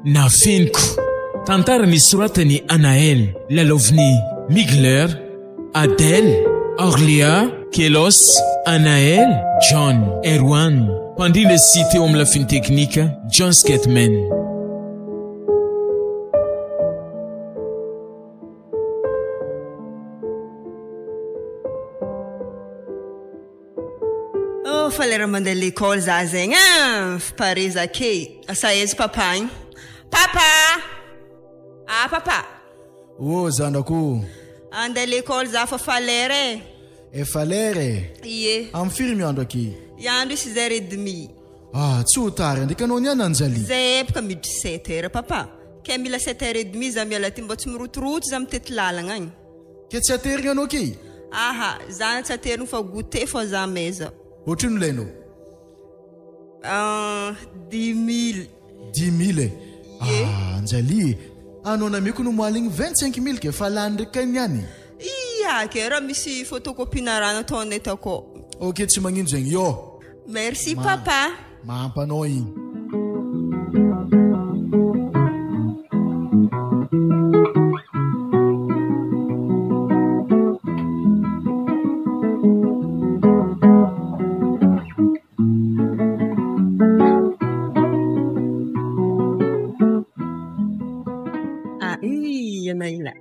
Nafeniko tantara nisoratany Anaël, Lalovny, Migler, Adèle, Orléa, Kelos, Anaël, John, Erwan. Pandrina sy teo amin'ny lafiny teknika John Sketman. Oh, falera mandeha l'école za zegny pare zake. Asa aiza papa igny? Papa! Ah, papa. Oh, zanako. Andeha l'école za fa falera e. Efa lera e? Ie. Amin'ny firy miandro aky? Iandro 6h30. Ah, tsy ho tara andikanao niana Anjali. Zay epaka miditry 7h papa. Ke mila 7h30 za miala ty mba tsy mirotoroto za mitety lalagna agny. Ke tsy aterigna anao aky? Aha, za tsy aterigny fa goûter fa za meza. Ohatrino ilainao? 10 000. 10 000 e? Ah, Anjali, anao nameko no moaligny 25 000 ke fa lany ndraiky kay niany. Iya, ke raha misy photocopie-na rano ataonay tako. Ok, tsy magnino zegny. Yo. Merci papa. Mampanao igny.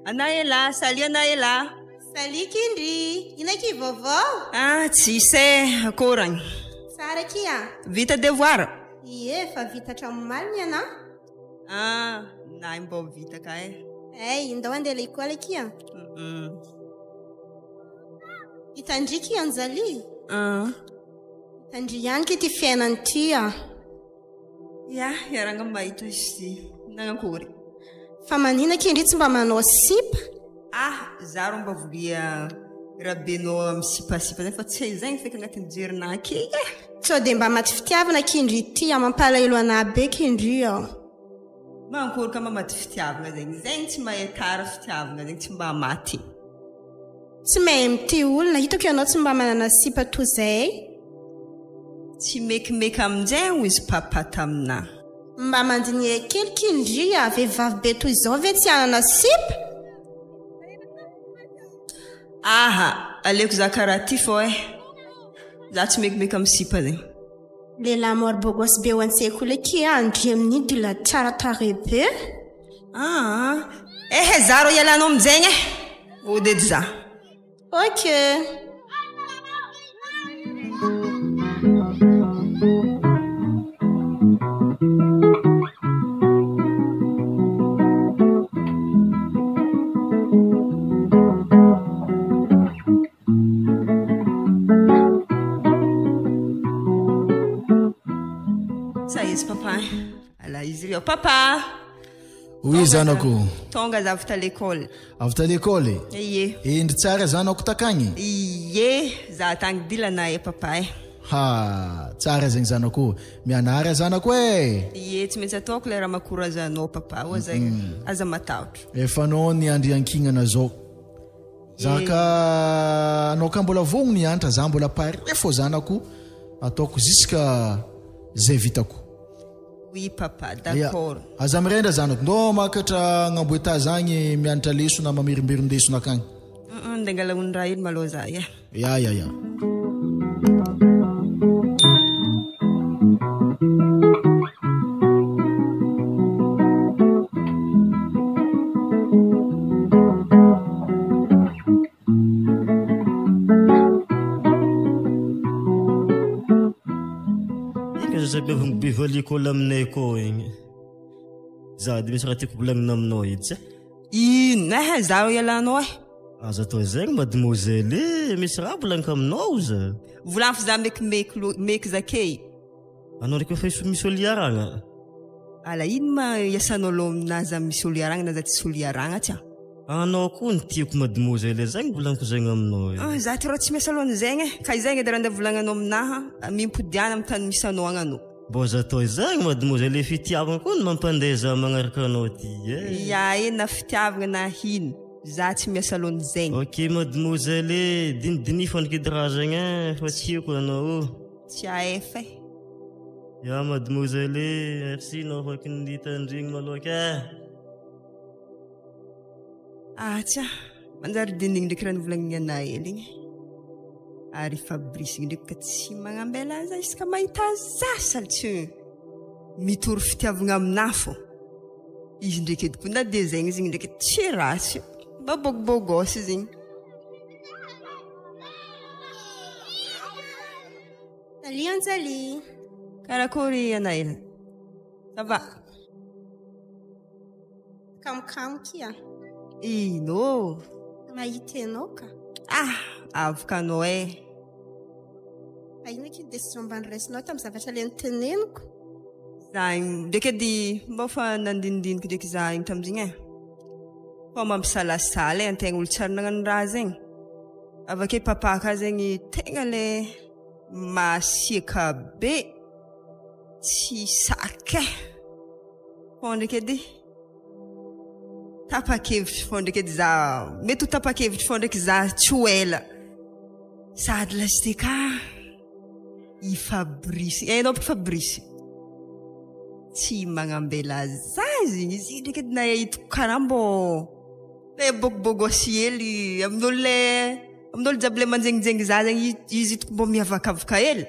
Anaela, salut Anaela. Salut Kindry, ina ki vovô? Ah, tsisy akoragny. Sara kia? Vita devoir? Ie, fa vita hatramomaly ana. Ah, na mbo vita ka e. Indao andeha l'école kia? Itandry kia Anjali? Itandry ihany ki ty fiainany ty Ya, iaranga mahita izy nagnakory. Fa manina Kindry tsy mba manao sipa? Ah, zaro mba volia rabenao amin'ny sipasipa zay fa tsy zegny feky agnatin'ny jerina aky e. Sao de mba maty fitiavana Kindry ty mampalahelo ana be Kindry Mankory ka mamaty fitiavana zegny. Zegny tsy mahekara fitiavana zegny tsy mba maty. Tsy mahay mity olona, hitako ianao tsy mba manana sipa toy zay. Tsy mekimeky amin'izay ho izy papa taminahy. Mba mandinihe kely Kindry vehivavy be toy izao ve tsy anana sipa? Aha, aleko za karaha ty fô za tsy mekimeky amin'ny sipa zegny. Lehilahy maro bogosy be ho an-tsekoly aky andry amin'ny dila tsara tare be. Zaro ialanao amin'izegny odedy za. Ok. Papa. Ala izy rio. Papa. Oui, zanako. Tonga za avy ta l'école. Avy ta l'école? Ie. Endry tsara zanako takagny? Ie, za tagny dilana papa Ha, tsara zegny zanako. Mianara zanako e. Ie, tsy maintsy ataoko le raha makorazanao papa. Oa zegny aza matahotra. Efa anao ny andriankignana zao. Zaka anao ka mbola vogno ny antra, za mbola pare fô zanako ataoko ziska zay vitako. Oui papa, d'accord. Aza mirendra zanako, ndao makatra agnamboeta zagny mianatra leso na mamirimbirindesona akagny. Ndengala undraha ino malo za ya. Ya. Biva l'école aminay ko igny. Za de misy raha tiako volagnina aminao edy. Ina zaho ialanao Aza tô zegny mademoiselle, misy raha volagniko aminao za. Volagno fa za meky zakay. Anao reka fa misy olo iaragna. Ala ino ma iasanao lo aminazy misy olo iaragna na za tsisy olo iaragna tya. Anao koa ny tiako mademoiselle zegny volagniko zegny aminao. Za ty raha tsy miasa alohan'ny zegny ka izegny edy raha nda volagnanao aminaha mimpodiana amin'ny tany misy anao agnano. Boza tô zegny mademoiselle fitiavagna koa ny mampandeza magnaraka anao ty. Ya na fitiavagna na hino. za tsy miasa loany zegny. Ok mademoiselle, dinidini fandriky raha zegny fa tiako anao. Tsy aefa e. Ya mademoiselle, merci no afaka nitandrigny maloka. Tsa, manjary dinigny ndraiky raha nivolagny anay igny. Ary Fabrice ndraiky ka tsy magnambela azy isaka mahita za salitsy. Mitory fitiavagna amina fo. Izy ndraiky edy na de zegny izy ndraiky tsy ratsy. Mba bogobogosy zegny. Salut Anjali. Karakory anay. Ça va? Kamokamo kia. Ino? Mahita anao ka. Avoka anao e. Ino ky décision mba niraisinao tamin'ny zavatra le niteneniko? Za ndraiky edy mba fa nandinidiniky ndraiky za igny tamizigny e. Fa mampisalasala antegna olo tsara nagnano raha zegny. Avake papa ka zegny tegna le masiaka be. Tsy saka e. Fô ndraiky edy tapa-kevitry fô ndraiky edy za mety ho tapa-kevitry fô ndraiky za tsy ho ela. Sady lasite ka i Fabrice. Hainao boka Fabrice. Tsy magnambela za zegny izy ndraiky edy na hitako karaha mbô le bogobogosy hely amin'olo jiaby le manjengjengy za zegny izy hitako mbô miavakavaka hely.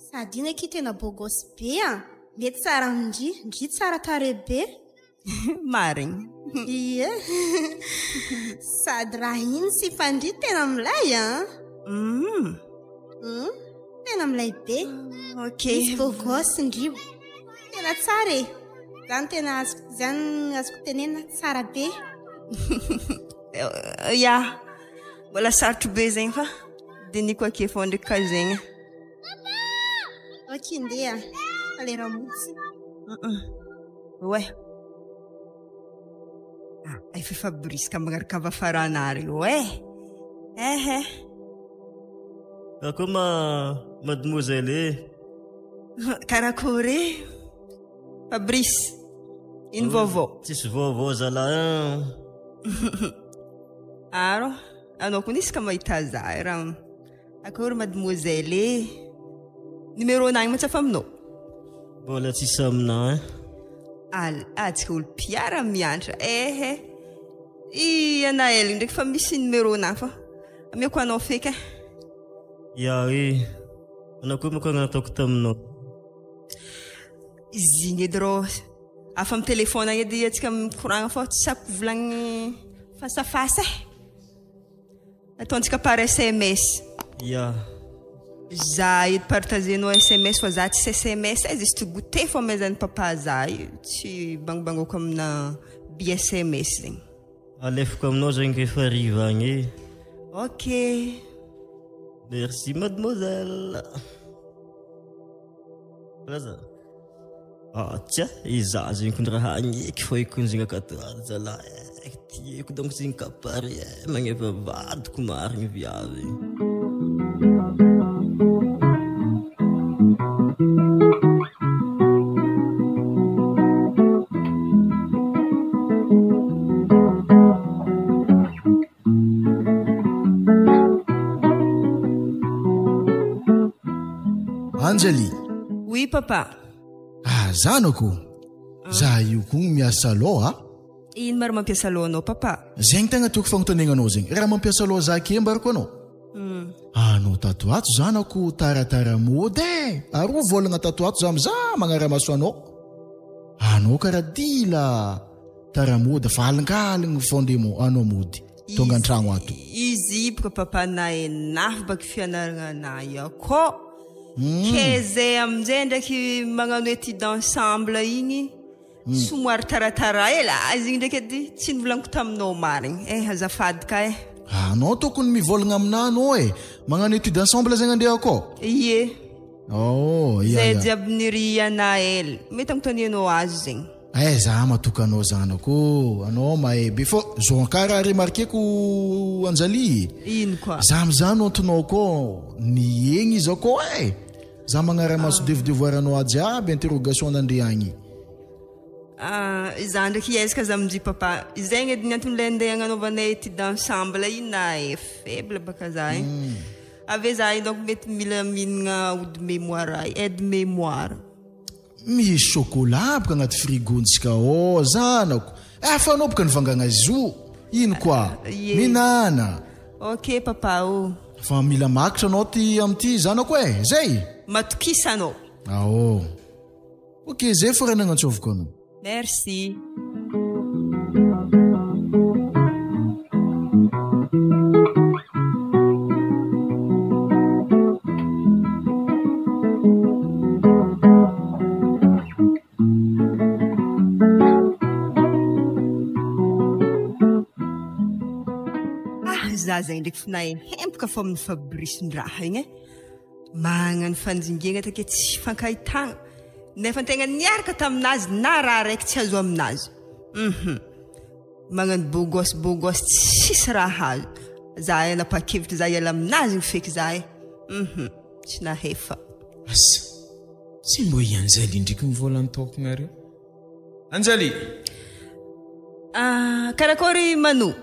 Sady ina ky tena bogosy be mety tsara ndri tsara tare be. Marigny. Ie. Sady raha iny sy fandry tena milay tena milay be. Ok. Izy bogosy ndri tena tsara e. Zany azoko tenena tsara be. Ya. Mbola sarotro be zegny fa diniko ake fô ndraiky ka zegny. Ok ndeha. Alera motsy. Ouais. Efa Fabrice ka magnaraka avafaranary ouais. Ako mademoiselle. Karakory Fabrice. Ino vaovao? Tsisy vaovao zala. Aro, anao koa nisy ka mahita za raha. Akory mademoiselle. Numéro 9 matsa fa aminao? Mbola tsisy amina tsika olo piara miantra. I Anaël ndraiky fa misy numéro na fa amiako anao feky. Ya anao koa moka nataoko taminao. Izy igny edy rô afa amin'ny telefona edy atsika mikoragna fô tsy sako volagny fasafasa ataontsika par SMS. Ya Za edy partagenao SMS fa za tsy SMS izy tsy goûté fô mezany papa za tsy bangbangoko amina bi SMS zegny. Alefako aminao zegny rehefa hariva agny. Ok. Merci mademoiselle. Raza. Tia, iza zegny kundraha agneky fô ikony zegny akatoady zala. Tieko donc zegny kapary magnefa vadiko marigny viavy. Anjali. Oui papa. Zanako. Za io koa miasa loha. Ino maro mampiasa lohanao papa? Zegny tegna tiako fagnontanianao zegny. Raha mampiasa loha za ke mbarako anao. Anao tatoato zanako taratara mody. Aro volagna tatoato za miza magnaramaso anao. Anao karaha dila taramody valingaliny fondemo anao mody. Tonga antragno ato. Izy ipoka papa nahy baka fianaragna anay ako. Keze amizay ndraiky magnano étude ensemble igny somary taratara ela azy igny ndraiky edy tsy nivolaniko taminao marigny azafady ka anao tokony mivolagna amina anao magnano étude ensemble zegny andeha akao. Ie. Zay jiaby niry Anaël mety agnontanianao azy zegny. Za matokanao zanako anao mahay be fô zo ankara remarqueko Anjali. Ino koa? Za mizano antonao ko niegny izy akao za magnaramaso devoiranao ajiaby interrogation nandre agny. Izany ndraiky iezaka za amin'zy papa izegny edy ny antony le andeha agnanaovanay étude ensemble iny na faible baka za ave za donc mety mila mihinagna ody mémoire aide mémoire misy chocolat baka agnaty frigontsika ao zanako afanao baka nivangagna zo ino koa minana ok papa fa mila makitra anao ty am'ty zanako zay matokisa anao ok zay fa raha nagnantsoviko anao merci za zay ndraiky finahy hempaka fô amin'ny Fabrice ndraha igny magnano fanjingena take tsy fankahitagna nefa tegna niaraka taminazy na raha raiky tsy azo aminazy magnano bogos tsisy raha azo za napakevitra za iala aminazy ny feky za tsy nahefa asa tsy mbo i Anjali ndraiky mivola nitokonareo Anjali karakory Manu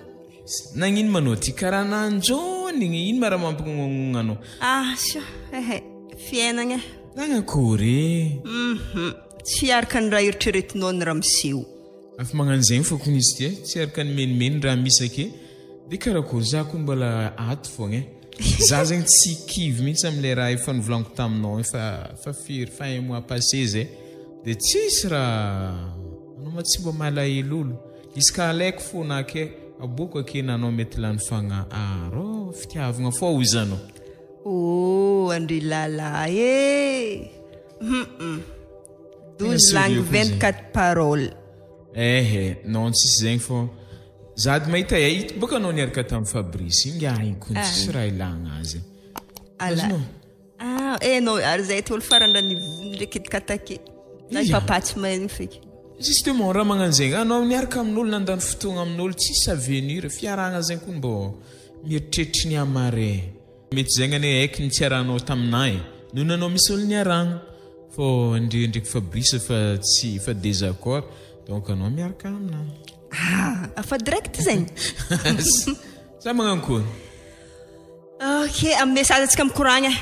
nagnino manao ty karaha nanjony ino mara mampignanao fiainagna nagnakory tsy araka ny raha eritreretinao ny raha miseho afa magnano zegny fôkony izy ty tsy araka ny menimeny raha misy ake de karakory za koa mbola ato fogna za zegny tsy kivy mihitsy am'le raha efa nivolaniko taminao fa firy fa un mois passé zay de tsisy raha anao ma tsy mbo malahelo olo izy ka alaiko fona ake aboko ake nanao mety lany fagna fitiavagna fô ozy anao Andry lalahy 12 langues 24 paroles non tsisy zegny fô zady mahita ito boka anao niaraka tamin'ny Fabrice ingainy koa tsisy raha ilagna azy no ary zay ty olo farandra ndraiky idikatake na papatsy mahany feky justement raha magnano zegny anao niaraka amin'olo nandany fotoagna amin'olo tsisy avenir fiaragna zegny koa mbo mieritreritry ny amare mety zegny ane aiky ny tsiaranao taminay noho nanao misy olo niaragna fô ndreky Fabrice fa désaccord donc anao miaraka aminay afa direct zegny za magnano koa ok amin'ny message atsika mikoragna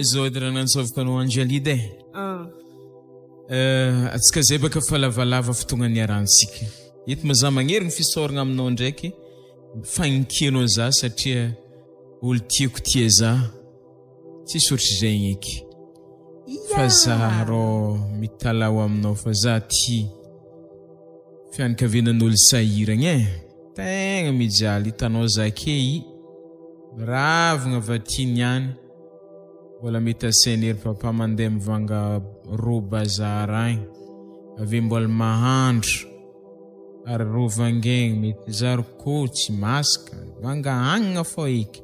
zao edy raha nansoviko anao Anjali de atsika zay baka fa lavalava fotoagna niarantsika eto maza magnery ny fisaoragna aminao ndraiky fagnikianao za satria olo tiako tia za tsisy ohatry zegny eky fa za ro mitalao aminao fa za ty fianakavianan'olo sahiragna tegna mijaly hitanao za ke ravagna vaty niany wala mety asenery papa mandeha mivanga ro bazara igny ave mbola mahandro ary ro vangegny mety zaro kotsy masaka vanga agnana fô eky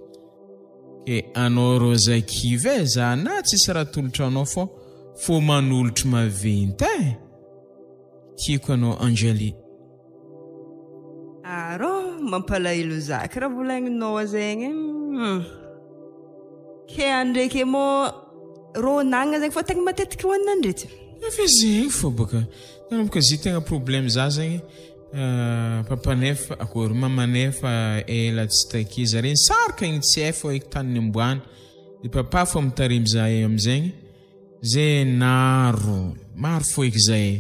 ke anao ro zakivy za na tsisy raha tolotra anao fô manolotra maventy tiako anao Anjali mampalahelo zaka raha volagninao zegny ke andreky mo ro nagna zegny fa tegna matetiky hoanina andretsy efa zegny fô baka boka zy tegna problème za zegny papanefa akory mamanefa ela tsy takiza reny saraka igny tsy efa eky taniny amboany de papa fô mitarimy za amizegny zay naro maro fô eky zay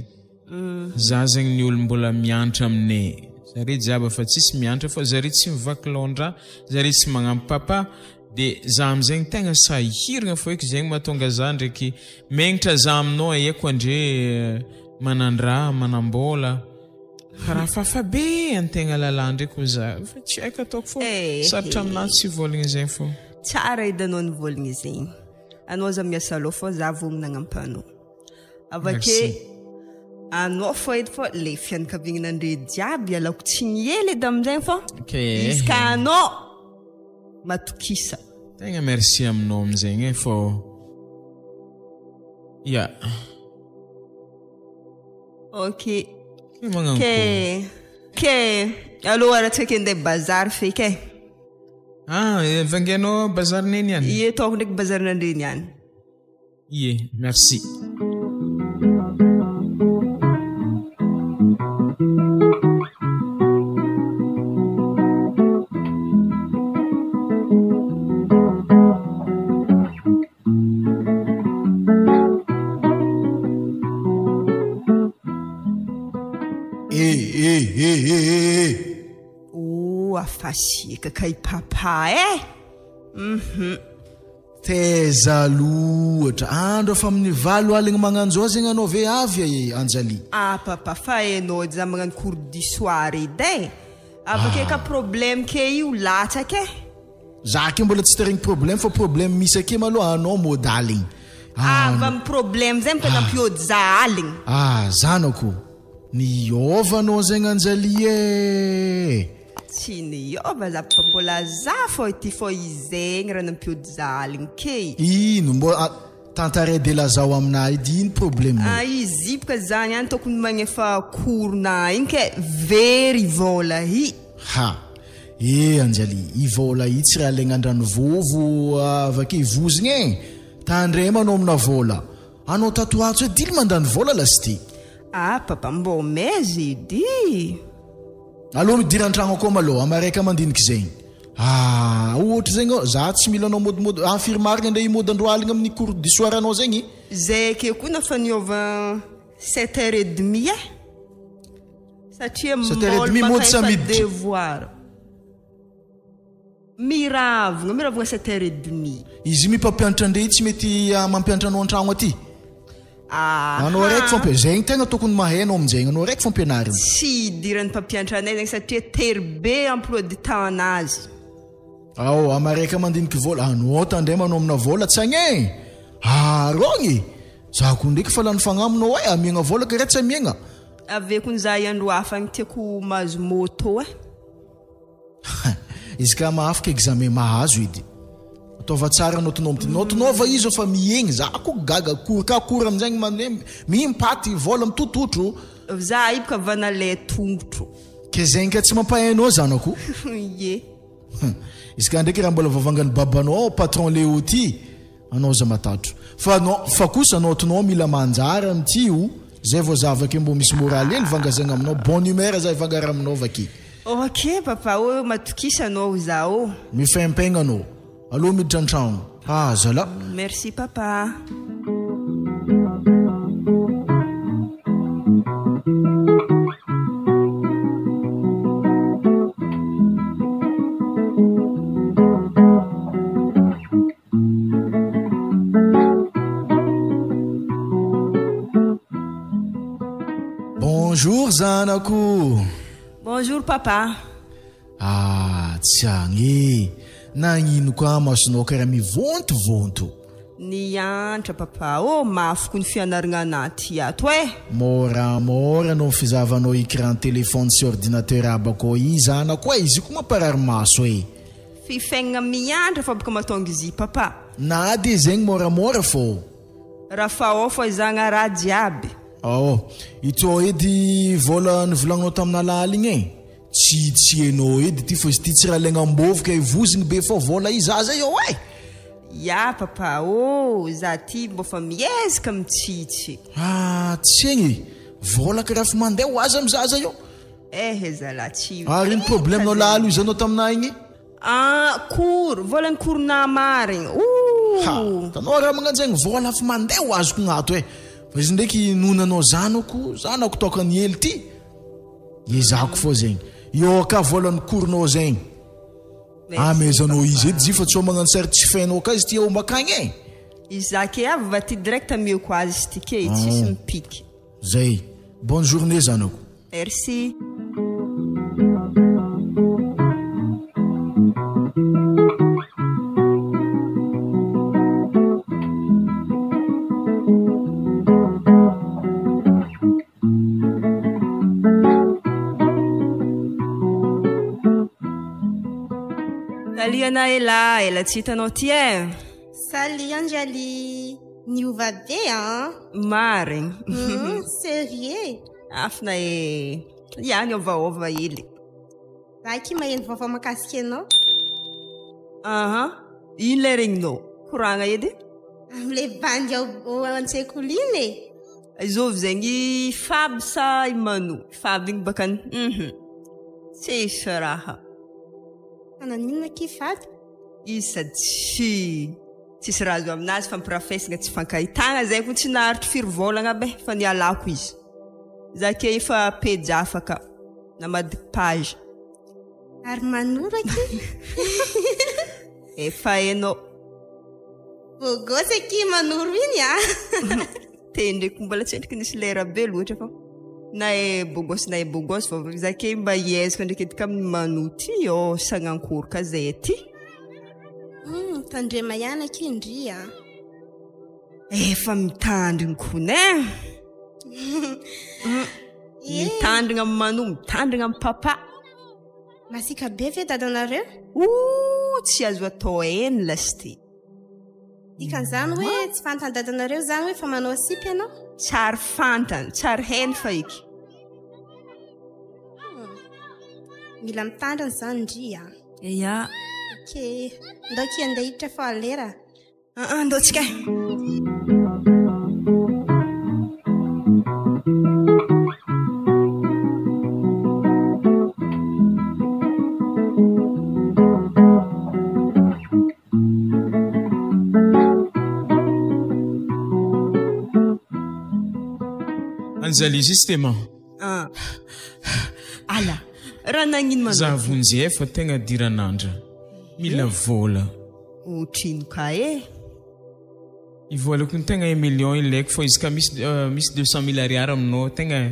za zegny ny olo mbola mianatra aminay zare jiaby fa tsisy mianatra fa zare tsy mivaky londra zare tsy magnampy papa de za amizegny tegna sahiragna fô eky zegny mahatonga za ndraiky megnitra za aminao eko andre manandraha manambola karaha fafa be antegna lalà ndraiky za fa tsy aiko ataoko fô sarotra aminazy tsy voligny zegny fô tsara edy anao nivoligny zegny anao za miasa aloha fô za vao nagnampy anao avake anao fô edy fô le fianakavignanandre jiaby alaoko tsy niely edy amizegny fô izy ka anao matokisa Tegna merci aminao amizegny fô ya. Ok. Magnano Ke aloha raha tsy aiky andeha bazary feky vangianao bazarineny ihany. Ie taoko ndraiky bazarinandreny ihany. Ie, merci. Afasiaka kay papa Teza loatra andro fa amin'ny 7 aligny magnanjo zegny anao ve avy Anjali. Papa fa hainao za magnano cours du soir edy avake ka problème ke io latsaka Za ke mbola tsy terigny problème fa problème misy ake maloha anao modaligny. va mi problème zay mika nampiody za aligny. Zanako niovanao zegny Anjali Tsy niova za papa mbola za fô ty fô izegny raha nampiody za aligny ke. Ino mbo tantare de lazao aminay edy ino problème izy boka zany any tokony magnefa cours-na igny ke very vola Anjali ivola i tsy raha legna-andrano vovo avake ivozigny tandrema anao amina vola anao tatoato hoe dily mandany vola lasity. Papa mbo mezy edy aloha midira an-tragno akao maloha amareka mandiniky zegny ohatra zegny za tsy mila anao modimody infirmarigna ndray mody andro aligna amin'ny cours du soir anao zegny zay ke koa nafa niova 7h30 satria mody samiditra devoir miravogna 7h30 izy mipampianatra ndray tsy mety mampianatra anao an-tragno aty. Anao raiky zegny tegna tokony mahay anao aminjegny anao raiky fampianarina. Tsy idiran'ny mpampianatra anay zegny satria terbe emploi du temps anazy. Amareka mandiniky vola anao tandrema anao amina vola tsy agny rogny za ko ndraiky fa lany fagnaminao amiagna vola ka raha tsy amiagna. Avekony za andro hafa agny tiako mahazo moto izy ka mahafaka examen mahazo edy ataova tsara notonova izy fa miegny za ko gaga kory amin'izagny manome mimpaty vola mitototro za iboka vanalay tongotro ke zegny ka tsy mampahainao zanako. Ie izy ka ndraiky raha mbola vavangany babanao patron Léo ty anao za matatro fa kosa anao tonao mila manjara am'tyo zay vao zavake mbo misy moraly hely vangazagna aminao bonne humeur za ivangara aminao vaky. Ok papa matokisa anao za mifempegna anao aloha miditra an-tragno zala. Merci papa. Bonjour zanako. Bonjour papa. Tsy agny nagnino koa masonao karaha mivontovonto. Niantra papa mafy ko ny fianaragna anaty ato moramora no fizavanao écran téléphone sy ordinateur abako zanako izy ko mamparary maso fifaigna miantra fa baka matonga izy papa na de zegny moramora fô raha fa fa izagna raha jiaby. Ito edy vola nivolagninao tamina laligny tsy hainao edy ty fa izy ty tsy raha laigna ambovoka ivozigny be fô vola izaza io ya papa za ty mbo fa miezaka mitsitsy. Tsy egny vola ka raha fa mandeha ho azy amizaza io zala tsy ary ny problème nao lalo izanao tamina igny volany cours-na marigny tanao raha magnanjegny vola fa mandeha ho azoko gnato fa izy ndraiky nonanao zanako tokany hely ty izako fô zegny io ka volany cours-nao zegny amezanao izy edy fa tsy magnano certificat-nao ka izy ty makagny izake avy va ty direct amioko azy izy ty ke tsisy mipiky zay. Bonne journée zanako. Merci. Saliana ela tsy hitanao ty e. Salut Anjali. Niova be Marigny. Sérieux. Afina ia niôvaôva hely. Raky maheno vaovao mahakasika anao. Ino le regninao? Koragna edy? Amile bandy ao an-tsekoly iny e. Izovy zegny Fab sa Manu? Fab igny baka tsisy raha. Anan'inona kifaby? Izy sady tsisy raha azo aminazy fampirafesagna tsy fankahitana zay ko tsy naharitry firy be fa nialako izy. Zake efa page afaka namady page. Ary manoraky. Efa hainao. Bogosy manoro iny Tendreko mbola tsy endriky nisy lera be loatra fa na bogosy fa zake mba iezaka ndraiky edika amin'ny manoty sagnankory ka zay ty. Tandrema ihany indri Efa mitandriny kone. Mitandrina amin'ny mano, mitandrina amin'ny papa. Masika be ve dadanareo? Tsy azo atao eny lasty. Dikan'izany hoe tsy fantany dadanareo zany hoe fa manao sipy ianao? Tsary fantany, tsary heny fa iky. Mila mitandrina zany ndri Ia. Okay. Ndoki andeha hiditra fa lera. Ndotsika. Anjali justement. Ala, raha nagnino manao? Za vonjy fa tegna diranandra. Mila vola. Otrino ka e? I volako ny tegna 1 million ilaiko fa izy ka misy 200,000 ariary aminao tegna.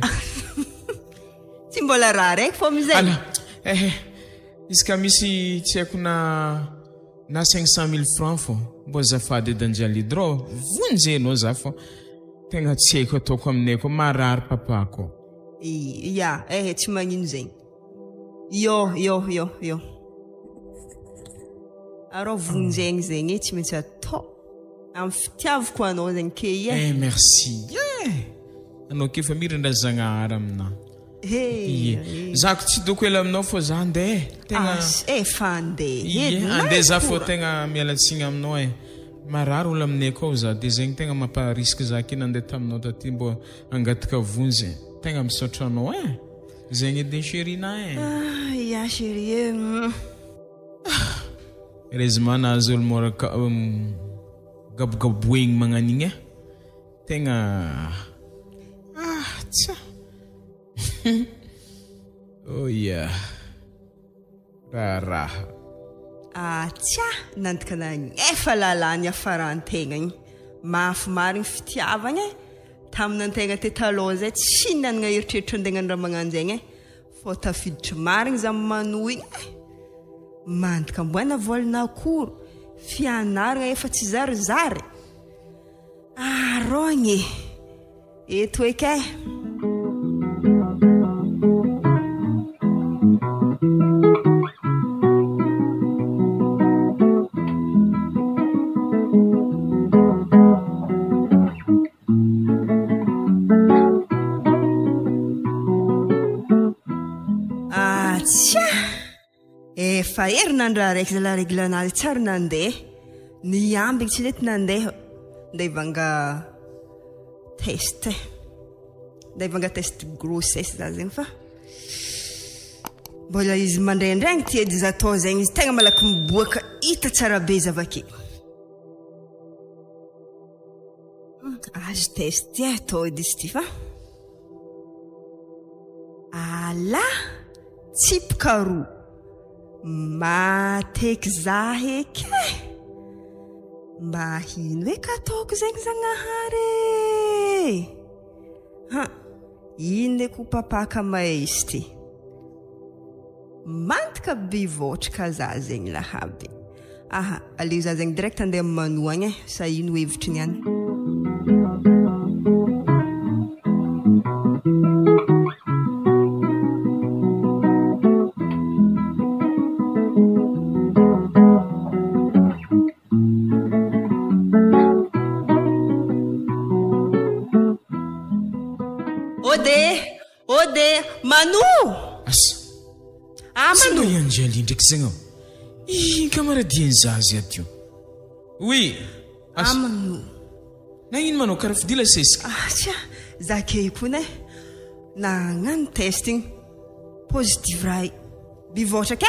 Tsy mbola raha raiky fô mizay. Ala, izy ka misy tsy haiko na 500,000 francs fô. Mbô zafady edy Anjali dro. Vonjenao za fô. Tegna tsy haiko ataoko aminay ko marary papako. Ia, tsy magnino zegny. Yo. Aro vonjegny zegny tsy maintsy atao. Amin'ny fitiavako anao zegny ke ie. Merci. Anao ke fa mirandra zagnahary amina. Zako tsy doko ela aminao fô za andeha. Tegna efa andeha. Andeha za fô tegna mialatsigny aminao e. Marary olo aminay akao za de zegny tegna mampariske za ke nandeha taminao taty mbô angataka vonjy. Tegna misaotra anao e. Zegny edy chéri-na e. Ia chéri e. Heureusement nahazo olo mora gabogaboegny magnan'igny e. Tegna tsa. Oh yeah. Raha. Tsa, nandika efa lalany afarantegna igny. Mafy marigny fitiavagna e. Taminantegna te taloha zay tsy nanagna eritreritry andeha raha magnanjegny e. Fô tafiditry marigny za mano igny e. Mandika mboana volana akory. Fianaragna efa tsy zarizary. Rogny. Eto eky e. Efa herinandro araiky zala reglanazy tsary nandeha. Ny ambiny tsy nety nandeha. Ndeha ivanga test. Ndeha ivanga test grossesse za zegny fa. Mbola izy mandraindraigny ty edy izy atao zegny izy tegna malaky miboaka hita tsara be zavake. Azo test ty atao edy izy ty fa. Ala, tsipika roa. Mateky za heky mba hino e ka ataoko zegny zagnahary ino e ko papaka mahay izy ty mantika be votrika za zegny lahaby aleo za zegny direct andeha manoagna sa ino hevitry niany. Ode, Manu! Asa. Tsy Manu! mba ianjali ndraiky zegny ao. Kamaradiany zazy aty io. Oui. Asa. Manu. Nagnino manao karaha fidila sesika? Tja, zakay koa nagnano testing positive raha bivotraka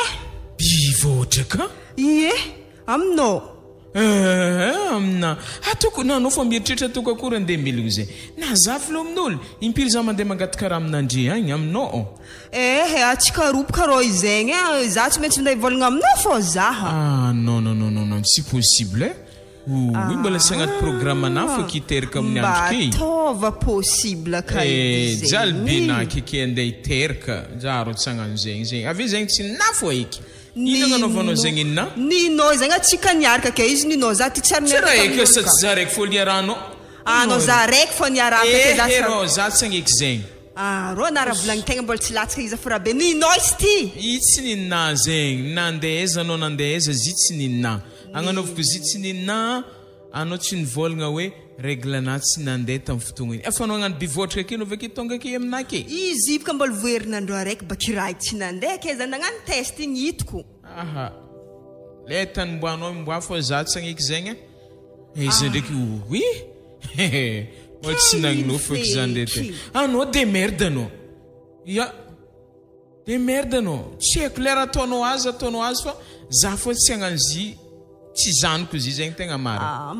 Bivotraka? Ie, aminao. Amina. Atoko nanao fa mieritreritra atoko akory andeha milogno zay. Na za filo amin'olo. Impiry za mandeha mangaty karaha amin'andre agny aminao. Atsika ropoka rô izegny. Za tsy maintsy minday volagna aminao fô zaha. Non, tsy possible. Oui, mbola sy agnaty programme na fo kiteraka amin'ny andro key. Mba possible ka izy. Jalbina keke andeha hiteraka. Jaro tsy agnano zegny. Avy zegny tsy nafo eky. Ino agnanaovanao zegny inona? Ninao zegny atsika niaraka ke izy ninao za ty tsary niaraka. Tsy raha eky sa tsy za raiky fô niaranao. Anao za raiky fô niaraka ke za. Za tsy agneky zegny. Rô naravolagny tegna mbola tsy latsaka izy fora be ninao izy ty. Itsy ninna zegny. Nandeza anao nandeza zitsy ninna. Agnanovako zitsy ninna. Anao tsy nivolagna hoe reglana tsy nandeha tamin'ny fotoagna iny. Efa anao agnano bivotraka ke no vake tonga ke aminay ke. Izy ibaka mbola voherinandro araiky bakirahy tsy nandeha ke zany nagnano testing hitako. Le tanimboanao mboa fô za tsy agneky zegny. Izy ndraiky oui. Mbola tsy nagnofako zany ndraiky. Anao de merde anao. Ya. De merde anao. Tsy haiko lera ataonao azy fa za fô tsy agnano zy. Tsy zanoko izy zegny tegna marina.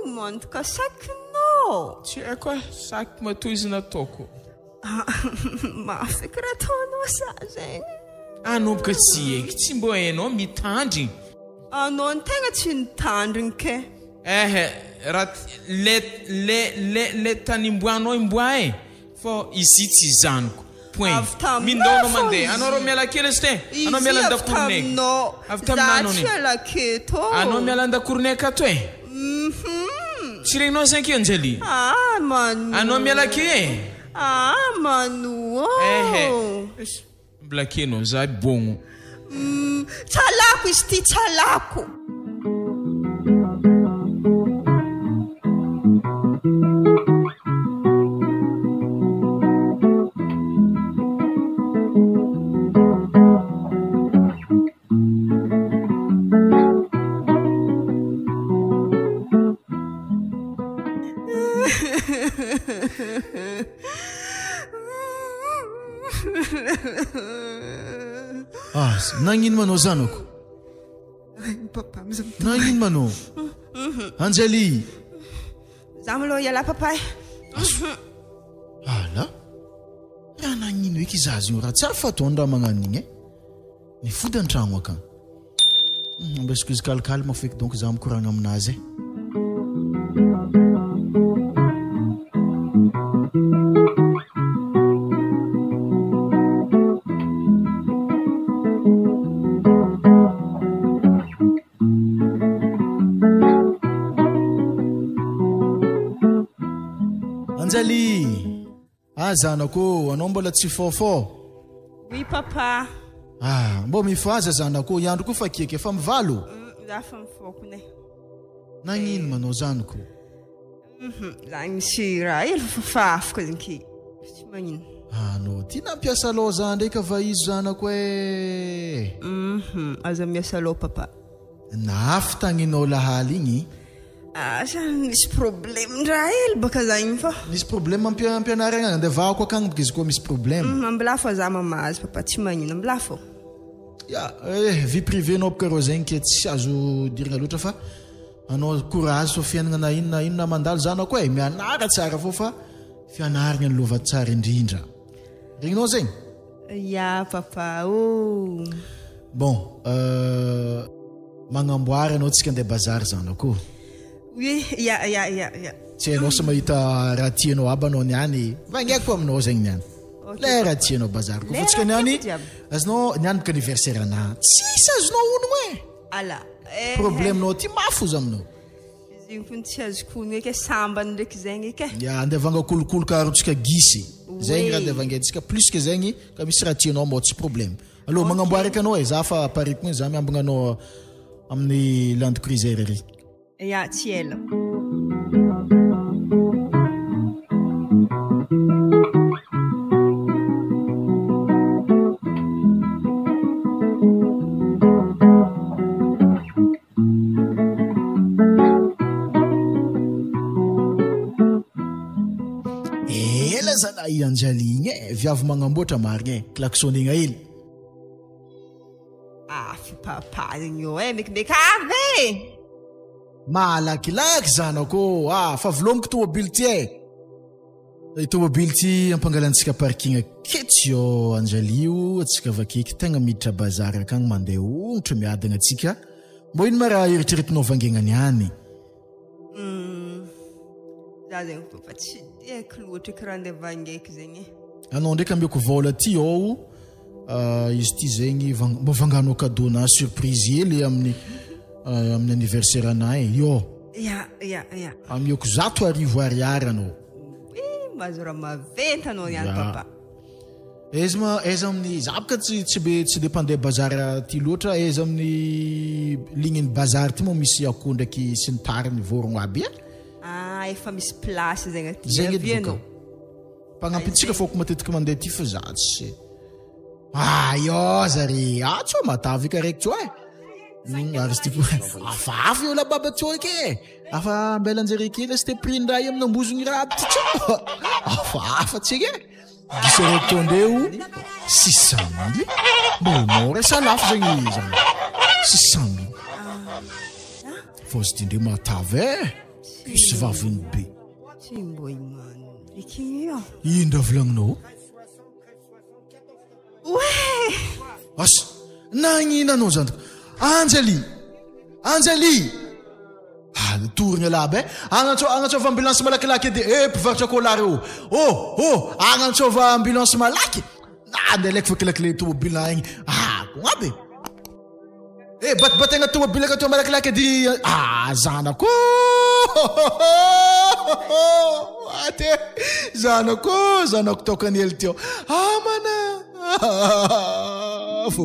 Manu ka sakinao. Tsy haiko saky matoy izy nataoko. Mafy karaha ataonao sa zegny. Anao boka tsy haiko, tsy mbô hainao mitandriny. Anao ny tegna tsy nitandriny ke. Le tanimboanao imboa fô izy tsy zanoko. Point. Mindongo mandeha. Anao ro miala kely ste. Anao miala ndakornek. Avy taminao ni. Anao miala ndakornek ato Tsy regninao zany ke Anjali. Manu. Anao miala ke Manu. Blakenao za bongo. Tsalako izy ty tsalako. Nagnino manao zanako? Papa, nagnino manao? Anjali. Za malo iala papa. Ala. Raha nagnino eky izazy io raha tsara fataony raha magnan'igny ny fody an-tragno akagny. Ambesiko izy calme feky donc za mikoragna aminazy. Anjali. Zanako, anao mbola tsy fôfô? Oui papa. Mbô mifaza zanako, iandro koa fa kieke fa mivalo. Za fa mifôko ne. Nagnino manao zanako? Za misy raha hely fafafaka zinky. Tsy magnino. No, ty nampiasa lô zany ndraika va izy zanako Aza miasa lô papa. Nafy tagninao lahaly igny. Misy problème raha hely baka za igny fa. Misy problème ampianaragna agny, andeha vahako akagny baka izy koa misy problème. Ambila fô za mamazy papa, tsy magnino, ambila fô. Vie privée nao baka rô zegny ke tsy azo dirigna loatra fa anao courage fa fiainagna na inona na mandalo zanako mianara tsara fô fa fianaragna ny lova tsara indrindra. Regninao zegny? Ya papa. Bon, magnamboara anao tsika andeha bazary zanako. Oui, ya. Tsy hainao sa mahita raha tianao aby anao niany, vangaiko aminao zegny niany. Le raha tianao bazary koa fotsika niany, azonao niany baka anniversaire ana. Tsisy azonao onogno Ala. Problème-nao ty mafo za aminao. Zegny fony tsy azoko onogno eky sambany ndraiky zegny eky. Andeha vangakolokolo karotsika gisy. Zegny raha andeha vangatsika plus que zegny ka misy raha tianao mao tsy problème. Allo magnamboara eky anao za fa pariko za miambagna anao amin'ny Land Cruiser ry. Ya, tsy ela. ela zalahy Anjali igny viavy magnamboatra marigny klaksonigna hely Fipapazigny io mekimeky avy malakilaky zanako fa vilomiko tomobily ty tomobily ty ampangalantsika parking aketo io Anjali io atsika vakeky tegna miditra bazary akagny mandeha ongotra miadagna atsika mbo ino ma raha eritreretinao vangegnany any za zegny fa tsy haiko loatra karaha andeha vangeky zegny anao ndraiky ameko vola ty ao izy ty zegny mba vanganao cadeau-na surprise hely amin'ny anniversaire anahy yo ya ameko 100 ariary anao mahazo raha maventy anao niany papa aiza amin'ny zabaka tsy de pandeha bazary ty loatra aiza amin'ny ligniny bazary ty moa misy akoho ndraiky sy ny tariny vorogno aby efa misy place zegny aty zegny edy mpagnampintsika fôko matetiky mandeha ty fa za tsy yo zary tsô matavy karaiky tsô ary ty afafy io lababa tsô ke afa ambelanjare kely sy te prindra i amin'ny ambozogny raha aby ty tsô afafa tsika disaraiky tô ndeo 600 000 mbo mora salafo zegny zany 600 000 fô sy ty ndre matavy pisy vaviny be tsy mbo imano ikigny indra volagninao asa nagnino zany Anjali torigna laby agnatsova ambulance malakilaky edy mpivarotra kolary agnatsova ambulance malaky andeha laiky fa kilakile tomobile igny aby batibategna tomobile ka to malakilaky edy zanako ate zanako tokany hely teo mana fo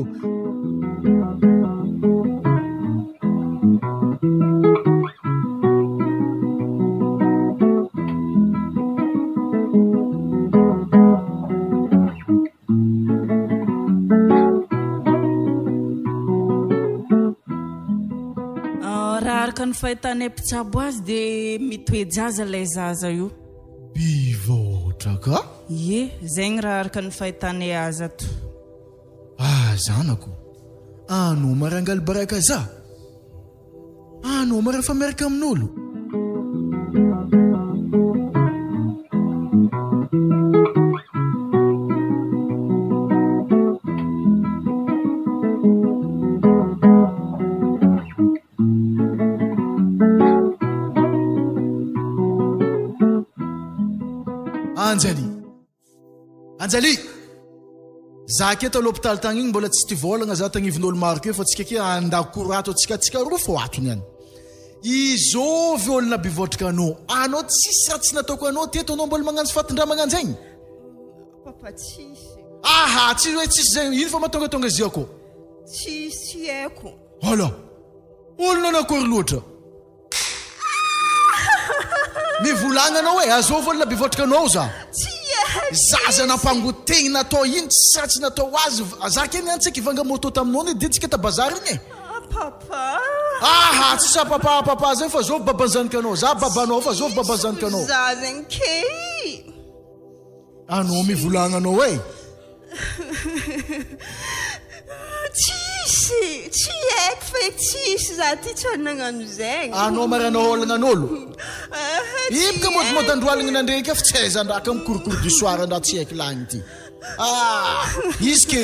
Kan fahitany mpitsabo azy de mitoejaza lay zaza io bivotraka zegny raha araka ny fahitany azy ato zanako anao marangaly baraka za anao marafa miaraka amin'olo Anjali za keto l'hôpital tagny igny mbola tsy ty volagna za tagnivin'olo maro ke fa tsika ke andakorato tsika roa fo atony any izovy olona bivotraka anao tsisy raha tsy nataoko anao teto anao mbola magnano fatindra magnano zegny papa tsisy tsy hoe tsisy zegny ino fa matongatonga izy ako tsisy haiko hala olona anakory loatra mivolagna anao hoe azovy olona bivotraka anao za zaza nampangotegny natao ino tsy ratsy natao azy za ke niantsika ivanga moto taminao ny de tsika ta bazary igny papa tsy sa papa zegny fa zovy baban'ny zanakanao za babanao fa zovy baban'ny zanakanao za zegny ke anao mivolagna anao hoe tsy haiko fa tsisy za ty tsy nagnano zegny anao marana olagna an'olo ibika modimody androaligny nandreky fa tsy aizandraka mikorokoro du soir andra tsy haiko lagny ty izy ke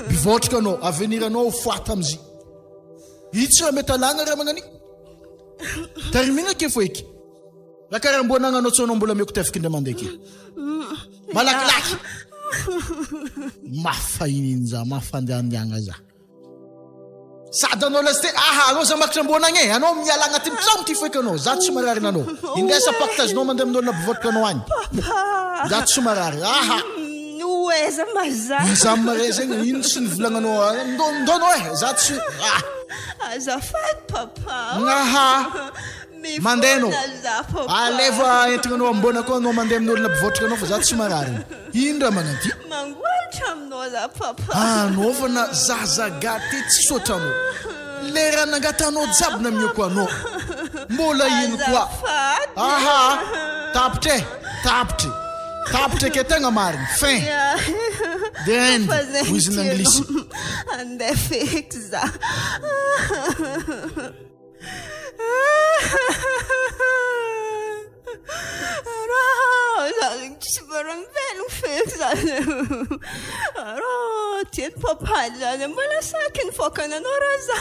bivotraka anao avenir anao foata amzy itsy raha mety alagna raha magnani tarimina ke fo eky raha karaha mbo nagnanao tsonao mbola meko tefiky indray mandeha ke malakilaky mafainza mafandehandiagna za sady anao lasite anao za makitra ambonagny anao miala agnatin'ny trano ty foiky anao za tsy mararina anao indesa pactagenao mandeha amin'olona bivotraka anao any za tsy marary oeza mazava za mare zegny ino tsy nivolagnanao ndonao za tsy azafady papa mandehanao aleva entinanao ambona koa anao mandeha amin'olona bivotraka anao fa za tsy marary ino raha magnanty mangoatra aminao za papa anao fa na zazagaty tsy sotranao le raha nangatanao jiaby na mioko anao mbola ino koa tapitry tapitra ke tegna mariny fin the end hozy ny anglisy andeha feky za Tsisy barany velogny feky zany tiany papaly zany mbola saky ny fokany anao raha za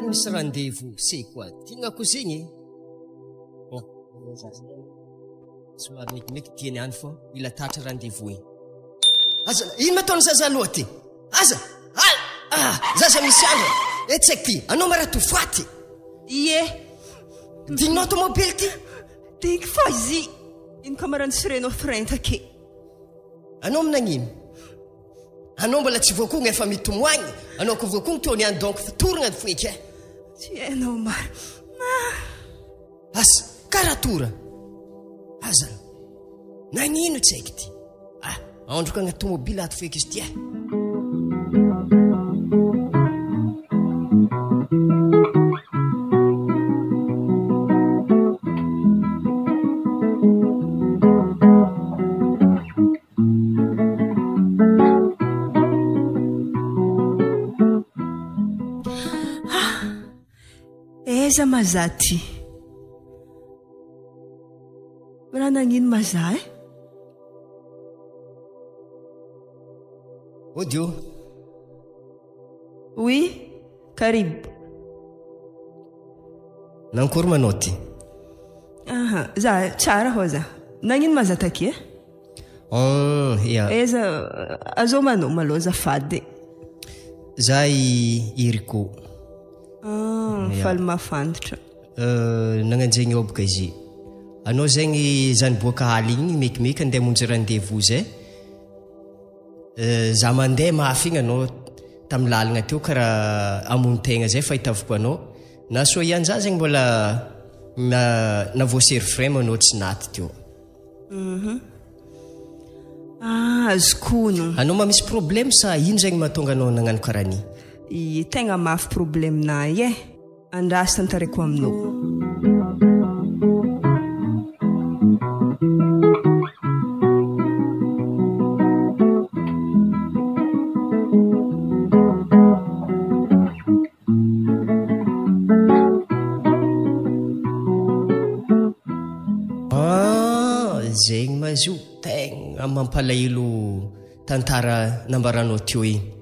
misy rendez-vous c'est quoi tina ko zegny somary mekimeky tiany any fô mila tatra rendez-vous aza ino mataony zaza loha ty aza zaza misy andro etsaiky ty anao marato faty ie dinao automobile ty tiky fazy ino kamarany sirenao frein take anao minagnino anao mbola tsy voakogna efa mitomoagny anao ko voakogny teo niany donc fitoragna foiky tsy hainao maro asa karatora aza nagnino tsy haiky ty androka agna tomobile ato feky izy ty eza maza ty raha nagnino maza odio oui karibu nankory manao ty za tsara ho za nagnino maza take eza azao manao maloha zafady za iriko faly mafantatra nagnanjegny ao boka izy anao zegny zany boaka haly igny mekimeky andeha monjy rendez-vous zay za mandeha mafy igny anao tamin'ny lalagna teo karaha amontegna zay fahitavoko anao na soa ihany za zegny mbola na voasery frein anao tsy naty teo azokono anao ma misy problème sa ino zegny mahatonga anao nagnano karaha ny tegna mafy problème-nay andrasy tantareko aminao zegny mazo tegna mampalahelo tantara nambaranao teo igny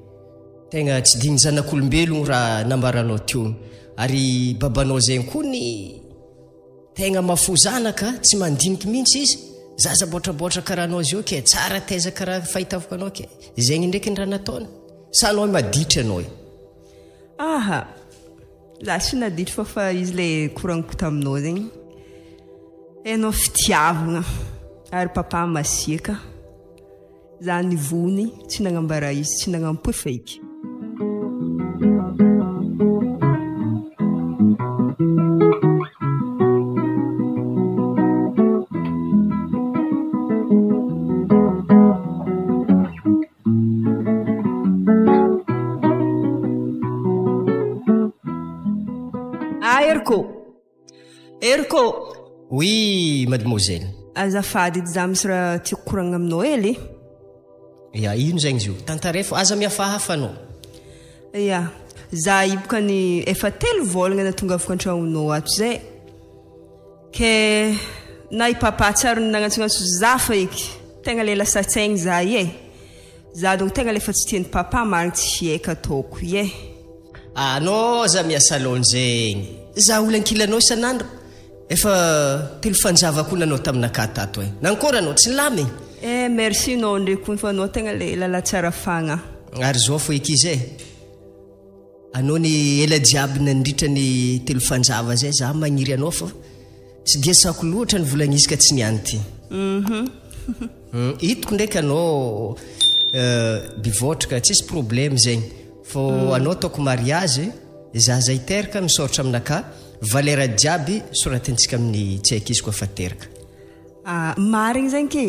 tegna tsy digny zanak'olombelogno raha nambaranao teo ary babanao zegny koa ny tegna mafo zanaka tsy mandiniky mihitsy izy zaza boatraboatra karaha anao zio ke tsara taiza karaha fahitavoko anao ke zegny ndraiky ny raha nataony sa anao maditra anao za tsy naditra fa izy le koragniko taminao zegny anao fitiavagna ary papa masiaka za nivony tsy nagnambara izy tsy nagnampoy faiky Erko oui mademoiselle azafady edy za misy raha tiako koragna aminao ely ino zegny izy io tantarefo aza miafahafa anao za iboka ny efa 3 volagna na tonga afaka an-tragnonao ato zay ke na ipapa tsara ny nagnantsognaso za faiky tegna le lasatsaigny za za donc tegna lefa tsy tian'ny papa marigny tsy haika ataoko anao za miasa lony zegny za olan-kilanao isan'andro efa 3 fanjava koa nanao taminaka tato nankory anao tsy lamy merci nao ndraiky koa fa anao tegna le lala tsara fagna ary zao fo eky izy anao ny ela jiaby nandritra ny 3 fanjava zay za magniry anao fa tsy dia sako loatra ny volagnisy ka tsy niany ty hitako ndraiky anao bivotraka tsisy problème zegny fô anao taoko mariage zaza iteraka misaotra aminaka valera jiaby soratintsika amin'ny tsaiky izy koa fa teraka marigny zegny ke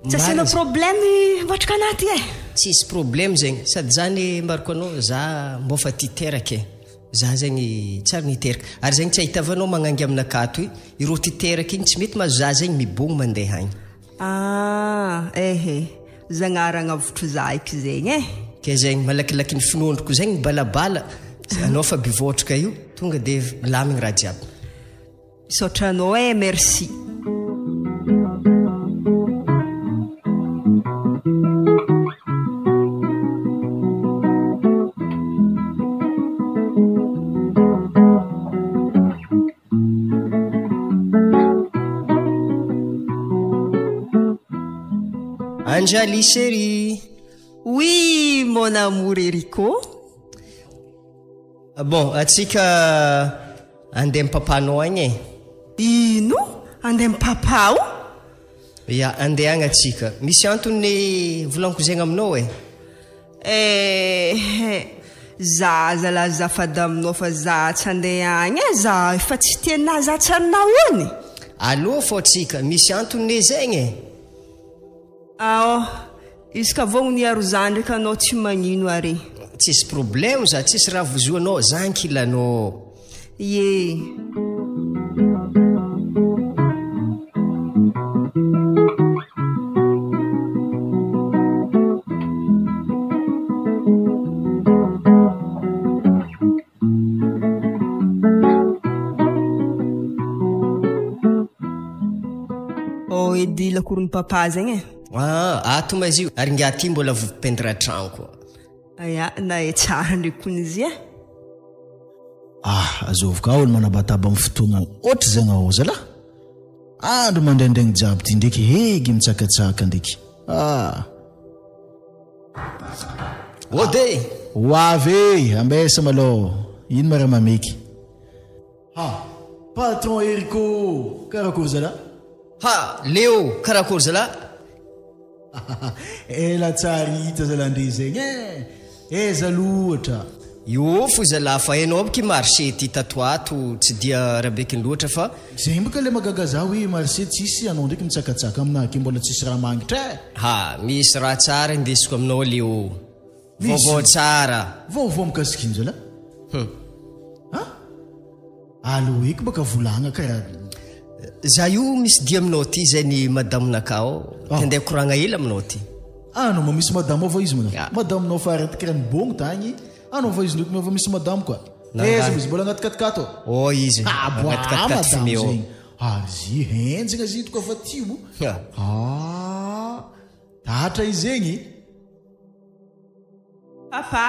tsy asiana problème vatraka anaty tsisy problème zegny sady zany mariko anao za mbô fa ty teraka za zegny tsara niteraka ary zegny tsy ahitavanao magnangy aminaka toy ireo ty teraka igny tsy mety mahazo za zegny mibogny mandeha agny ehe zagnaragna avotro zaiky zegny ke zegny malakilaky ny finondroko zegny balabala anao fa bivotraka io tonga dia milamigny raha jiaby misaotranao merci Anjali chérie. Oui, mon amour Eriko. Bon, atsika andem papanao agny Ino? Andem papao? Ya, andeagna atsika. Misy antony volanko zegny aminao Zaza la zafady aminao fa za tsy andeha agny za efa tsy tiana za tsarinao ony. Allô fô atsika, misy antony zegny izy ka vogno niaro za ndraiky anao tsy magnino are. Tsisy problème za tsisy raha vozoanao za ankilanao. Ye. Edy lakorony papa zegny ato ma izy io ary ngia ty mbola vovopendra tragno koa. Aya, na tsara ndraiky kony izy azovoka olo manabataba amin'ny fotoana ohatry zegny ao zala andro mandraindraigny jiaby ty ndraiky hegy mitsakatsaka ndraiky ode hoavy ambesa malô ino mara mameky patron Eriko karakory zala Leo karakory zala ela tsara hita zalandre zegny eza loatra io fo zala fa hainao abaky marché ty tatoato tsy dia rabekiny loatra fa zegny boka le magaga za hoe marché tsisy anao ndraiky mitsakatsaka aminake mbola tsisy raha mangitra misy raha tsara indesiko aminao Leo vaovao tsara vaovao mikasiky zala alo eky baka volagna karaha za io misy dia aminao ty zay ny madamonakao tendea koragna ela aminao ty anao ma misy madamo ava izy manao madamonao fa aratika raha nibogny tagny anao va izy ndraiky miova misy madamo koa izy mbola anaty katikato izy anaty katikato fimeo zy henjagna zy itoko afa tio tatra izy zegny papa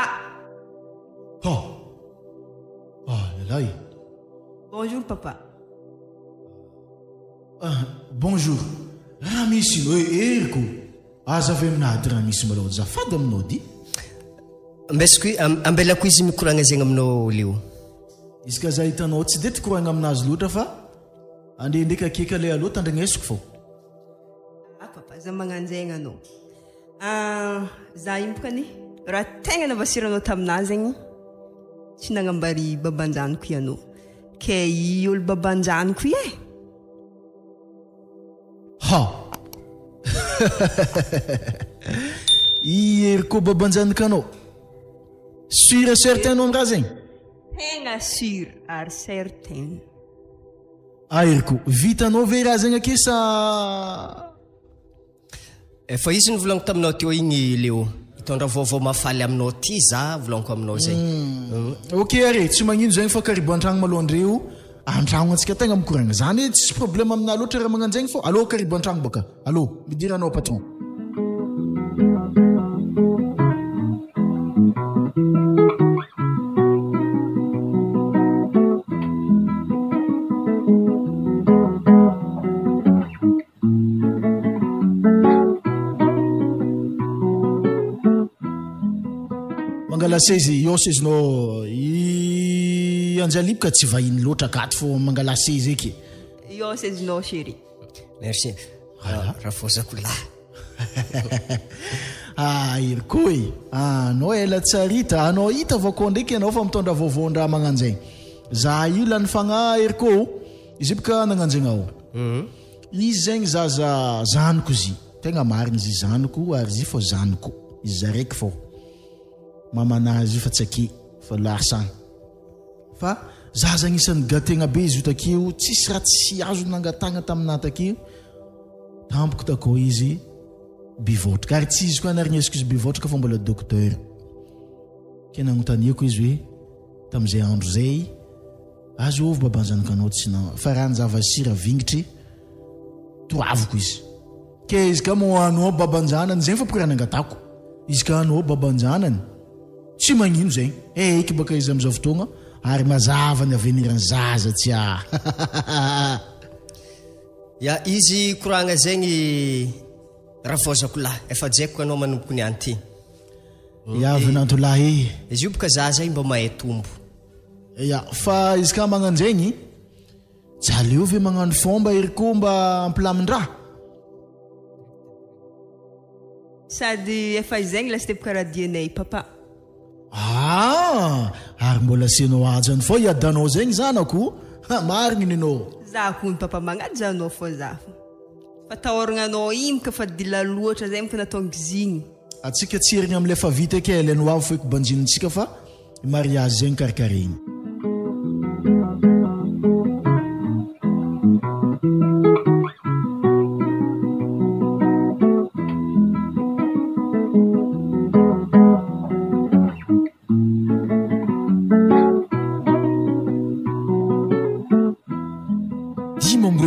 lay bonjour papa bonjour raha misy ino Eriko aza avy aminady raha misy malao zafady aminao dy mbesiko ambelako izy mikoragna zegny aminao Leo izy ka za hitanao tsy de ty koragna aminazy loatra fa ande ndraiky akeka le aloha tandrignesiko fô papa za magnanjegny anao za iny bokany raha tegna navasiranao taminazy zegny tsy nagnambary babanjaniko ianao ke i olo babanjaniko i Eriko babanjanaka anao sûr certain anao raha zegny tegna sûr ary certain Eriko vitanao ve raha zegny ake sa fa izy ny volaniko taminao teo igny Leo hitondra vaovao mafaly aminao ty za volaniko aminao zegny ok are tsy magnino zegny fa karibo antragno maloha andreo antragno antsika tegna mikoragna zany tsisy problème amina loatra raha magnanjegny fô allo karibo antragno baka allo midiranao patron mangala sezy io sezinao anjalipka tsy vahiny loatra akaty fô mangala sezy eky io sezinao chéri merci raha fozako la Irikoy anao ela tsarita anao hita vakoa ndraiky ianao fa mitondra vaovaondraha magnanjaigny za io lany fagna iriko izy boka nagnanjaigna ao izy zegny zaza zanoko izy tegna marigny izy zanoko ary izy fo zanoko izy zaraiky fô mamanazy io fa tsake fa lasagna fa zaza agnisan'ny gategna be izy io takio tsisy raha tsy azo nangatagna taminah takio tampoko takao izy bivotraka ary tsy izy koa anarignesiko izy bivotraka fa mbola docteur ke nagnontaniako izy hoe tamin'izay andro zay azo ovy babanjanakanao tsy fa raha ny zavasira vingitry toaviko izy ke izy ka mo anao babanjanany zegny fa pokoraha nangatako izy ka anao babanjanany tsy magnino zegny eky baka izy am'izao fotoagna ary mazava ny avenirany zaza tsy ya izy koragna zegny raha vozako lahy efa jaiko anao manompoko ny anty iavinantolahy izy io boka zaza iny mba mahay tombo fa izy ka magnanjaigny jaleo ve magnano fomba iriko mba ampilamin-draha sady efa izegny lasy boka radianay papa ary mbola asianao ajany fô iadanao zegny zanako marigny ninao za ko ny papa magnajanao fô za fa tahoragnanao imika fa dila loatra zay mika nataongy zigny atsika tsy herigny am'le fa vita ke leno avy foiko banjinitsika fa mariage zegny karikaregny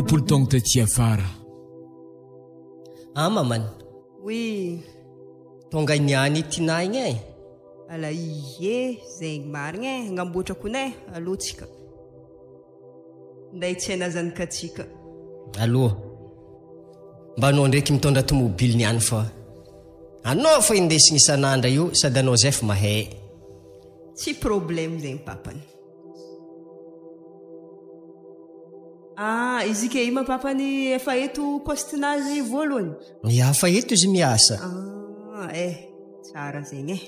Polo taogno taty afara mamany oui tonga niany tina igny e ala ie zegny marigny e agnamboatra konay alohatsika nday tsy anazanaka atsika aloha mba anao ndraiky mitondra tomobily niany fa anao fa indesigny isan'andra io sady anao zay fa mahay tsy problème zegny papany izy ke ima papany efa eto postinazy voalohany ya fa eto izy miasa tsara zegny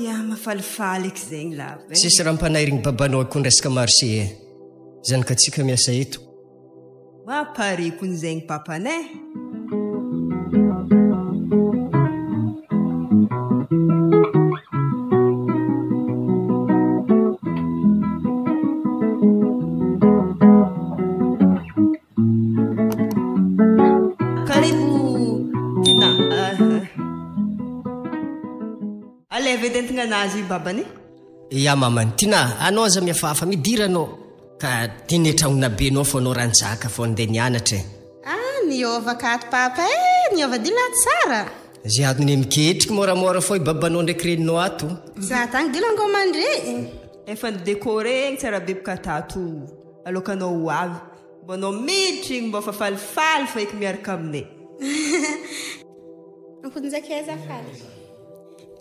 ya mafalifaly eky zegny lava tsisy raha mpanahirigny babanao ko nresaka marché zanaka atsika miasa eto mapareko ny zegny papany vedentigna anazy babany ya mamany tina anao za miafahafa midiranao ka tinetragnona be anao fa anao ranjaka fa andeha nianatra niova kato papa niova dila tsara zay adony miketriky moramora fo i babanao ndraiky reninao ato za tagny dilango mandre efa décoré igny tsara be boka tato alokanao ho avy mbo anao miditry igny mbo fa falifaly fa eky miaraka aminay ankonjake zafaly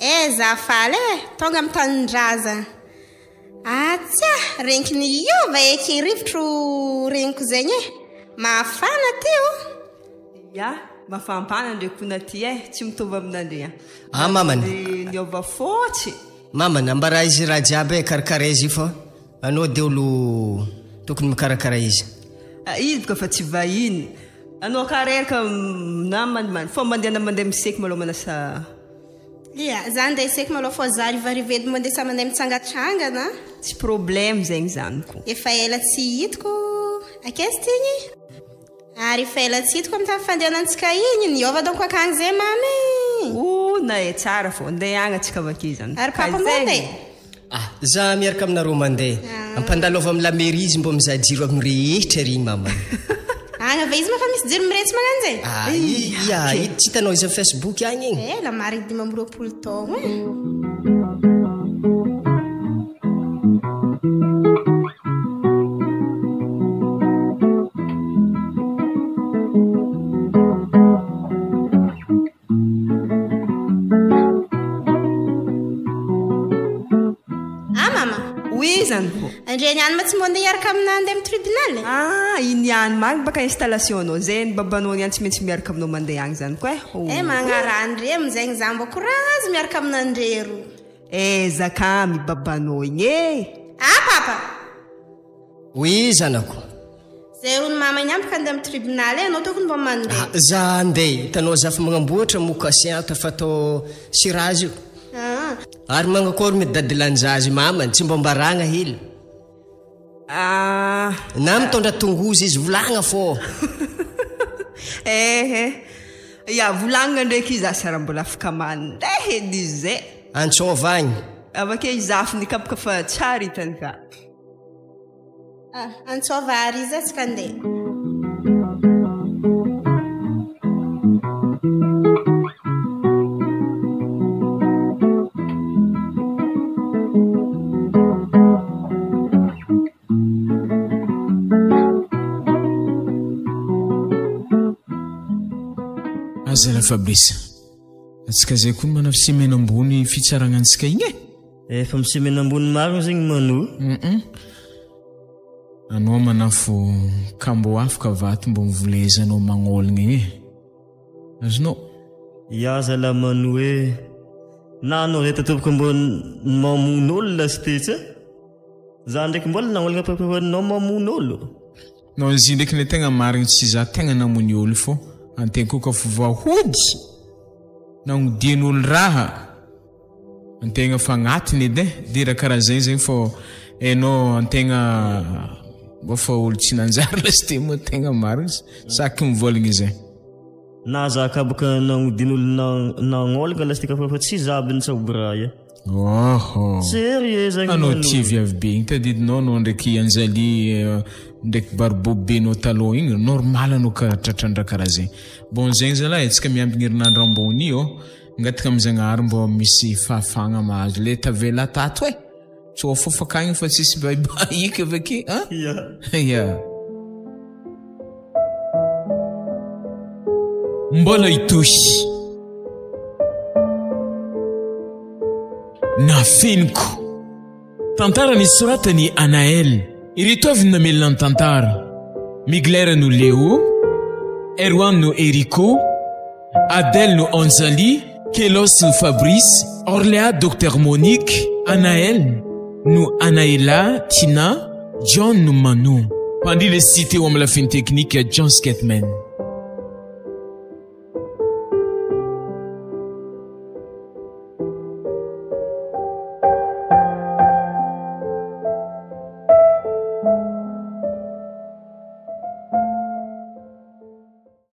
zafaly tonga amin'ny tanin-draza atsia reniki ny iova eky rivotro reniko zegny mafana teo ya mafampana ndrekona ty tsy mitovy aminandre mamany niova fotsy mamany ambara izy raha jiaby karakara izy io fa anao de olo tokony mikarakara izy izy boka fa tsy vahiny anao kareraka namandimany fô mandeha miseky maloha manasa za andeha iseky maloha fô za rivarivedy mandeha sa mandeha mitsangatsangana tsy problème zegny zaniko efa ela tsy hitako akaizy tigny ary efa ela tsy hitako amin'ny fandehanantsika igny niova donko akagny zay mamy na tsara fô andeha agny atsika avake zany ary papa mandeha za miaraka aminareo mandeha ampandalova amin'ny lamery izy mbo mizaha jiro amin'ny rehetra ry mamany agny ave izy mafa misy jiro miretsy magnanjay tsy hitanao izy amin'ny Facebook agny igny la marigny 20 taogno Indreny any ma tsy mbola hiaraka aminao andeha amin'ny tribunal iny ihany magny baka installation anao zay ny babanao ihany tsy maintsy miaraka aminao mandeha agny zany koa magnarandre amizay zaho mbo korazy miaraka aminandrero zakamy babanao igny papa oy zanako zay rony mama iny ampaka andeha amin'ny tribunal anao tokony mba mandeha za andeha hitanao za fa magnamboatra mocassin fa atao sirazy io ary magnakory mety dadilanjazy mamany tsy mba mbaragna hely na mitondra tongozy izy volagna fô volagna ndraiky izy asara mbola afaka mandeha edy izy zay antsovagny avake izafiny kapaka fa tsara hitany ka antsova ary izy atsika andeha azala Fabrice atsika zay koa manao fisemena ambony fitsaragna antsika igny efa misemena ambony maro zegny mano anao manafo kambo afaka vato mbo mivolezanao magnolagna igny azonao zala mano hoe na anao rehetra topoko mbo mamon'olo lasitetsy za ndraiky mbola nagnolagna papahoanao mamon'olo no izy ndraiky le tegna marigny tsy za tegna namony olo fô antegna koa ka fovahody nagnodian'olo raha antegna fa agnatiny edy dira karaha zay zegny fô anao antegna mba fa olo tsy nanjary lasite moa tegna marigny saky mivolagna izay na za kabaka nagnodian'olo nagnolagna lasiteka fa tsy zaby nitsaobiraha sérieux zegny anao tivy avy be igny tadidinao anao ndraiky anjali ndraiky barbobenao taloha igny normal anao tratrandra karaha zegny bon zegny zalahy antsika miambigny herinandro ambony io angataka am'zagnahary mbo misy fahafagna mahazo le tavela tato tsy fofakagny fa tsisy baibaika avake mbola itosy na feniko tantara nisoratany Anaël ireto avy namelona ny tantara Migler no Léo Erwan no Eriko Adèle no Anjali Kelos no Fabrice Orléa Dr Monique Anaël no Anaela Tina John no Manon pandry le cité au amla fin technique John Sketman